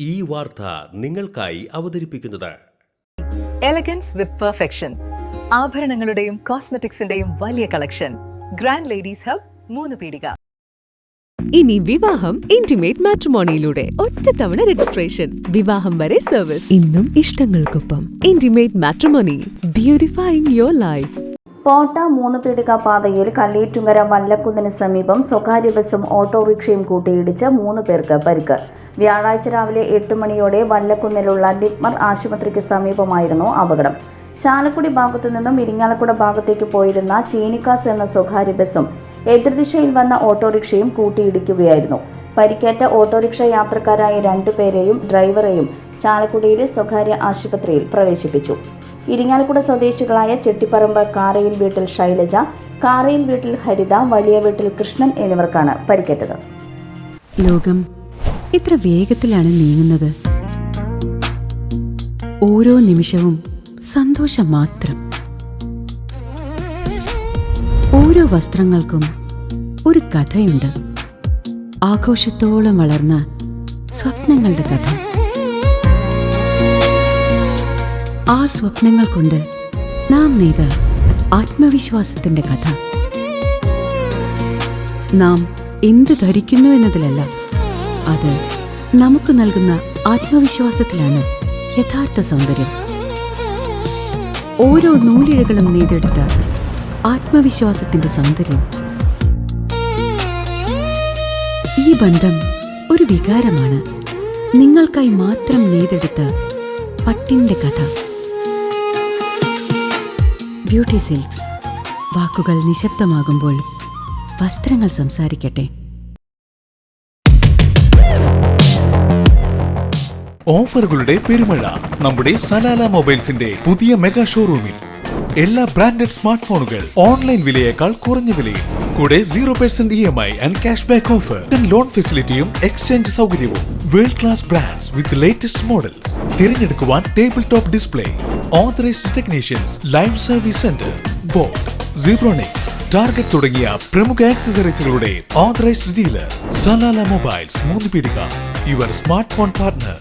ഈ വാർത്ത നിങ്ങൾക്കായി അവതരിപ്പിക്കുന്നത് എലഗൻസ് വിത്ത് പെർഫെക്ഷൻ. ആഭരണങ്ങളുടെയും കോസ്മെറ്റിക്സിന്റെയും വലിയ കളക്ഷൻ. ഗ്രാൻഡ് ലേഡീസ് ഹബ്, 3 പീടിക. ഇനി വിവാഹം ഇന്റിമേറ്റ് മാട്രിമോണിയിലൂടെ ഒറ്റത്തവണ രജിസ്ട്രേഷൻ, വിവാഹം വരെ സർവീസ്. ഇന്നും ഇഷ്ടങ്ങൾക്കൊപ്പം ഇന്റിമേറ്റ് മാട്രിമോണി, ബ്യൂട്ടിഫൈയിങ് യുവർ ലൈഫ്. പോട്ട 3 പീടിക പാതയിൽ കല്ലേറ്റുങ്കര വല്ലക്കുന്നിന് സമീപം സ്വകാര്യ ബസും ഓട്ടോറിക്ഷയും കൂട്ടിയിടിച്ച് 3 പേർക്ക് പരിക്ക്. വ്യാഴാഴ്ച രാവിലെ 8 മണിയോടെ വല്ലക്കുന്നിലുള്ള ലിപ്മർ ആശുപത്രിക്ക് സമീപമായിരുന്നു അപകടം. ചാലക്കുടി ഭാഗത്തു നിന്നും ഇരിങ്ങാലക്കുട ഭാഗത്തേക്ക് പോയിരുന്ന ചീനിക്കാസ് എന്ന സ്വകാര്യ ബസും എതിർദിശയിൽ വന്ന ഓട്ടോറിക്ഷയും കൂട്ടിയിടിക്കുകയായിരുന്നു. പരിക്കേറ്റ ഓട്ടോറിക്ഷ യാത്രക്കാരായ 2 പേരെയും ഡ്രൈവറെയും ചാലക്കുടിയിലെ സ്വകാര്യ ആശുപത്രിയിൽ പ്രവേശിപ്പിച്ചു. ഇരിങ്ങാലക്കുട സ്വദേശികളായ ചെട്ടിപ്പറമ്പ് കാരയിൽ വീട്ടിൽ ശൈലജ, കാരയിൽ വീട്ടിൽ ഹരിത, വലിയ വീട്ടിൽ കൃഷ്ണൻ എന്നിവർക്കാണ് പരിക്കേറ്റത്. ലോകം ഇത്ര വേഗത്തിലാണ് നീങ്ങുന്നത്. ഓരോ നിമിഷവും സന്തോഷം മാത്രം. ഓരോ വസ്ത്രങ്ങൾക്കും ഒരു കഥയുണ്ട്. ആഘോഷത്തോളം വളർന്ന സ്വപ്നങ്ങളുടെ കഥ. ആ സ്വപ്നങ്ങൾ കൊണ്ട് നാം നെയ്ത ആത്മവിശ്വാസത്തിന്റെ കഥ. നാം എന്ത് ധരിക്കുന്നു എന്നതിലല്ല, അത് നമുക്ക് നൽകുന്ന ആത്മവിശ്വാസത്തിലാണ് യഥാർത്ഥ സൗന്ദര്യം. ഓരോ നൂലിഴകളും നെയ്തെടുത്ത ആത്മവിശ്വാസത്തിന്റെ സൗന്ദര്യം. ഈ ബന്ധം ഒരു വികാരമാണ്. നിങ്ങൾക്കായി മാത്രം നെയ്തെടുത്ത പട്ടിന്റെ കഥ. Beauty silks. വാക്കുകൾ നിശബ്ദമാകുമ്പോൾ വസ്ത്രങ്ങൾ സംസാരിക്കട്ടെ. ഓഫറുകളുടെ പെരുമഴ നമ്മുടെ സലാല മൊബൈൽസിന്റെ പുതിയ മെഗാ ഷോറൂമിൽ. എല്ലാ ബ്രാൻഡഡ് സ്മാർട്ട് ഫോണുകൾ ഓൺലൈൻ വിലയേക്കാൾ കുറഞ്ഞ വിലയിൽ. കൂടെ 0% EMI and cash back offer, loan ഫെസിലിറ്റിയും എക്സ്ചേഞ്ച് സൗകര്യവും. World class brands with latest models. തിരഞ്ഞെടുക്കുവാൻ table top display, authorised technicians, live service centre, boat, Zebronics, Target തുടങ്ങിയ പ്രമുഖ ആക്സസറീസുകളുടെ ഓതറൈസ്ഡ് ഡീലർ. സലാല മൊബൈൽസ്, 3 പീടിക, യുവർ സ്മാർട്ട് ഫോൺ പാർട്ട്ണർ.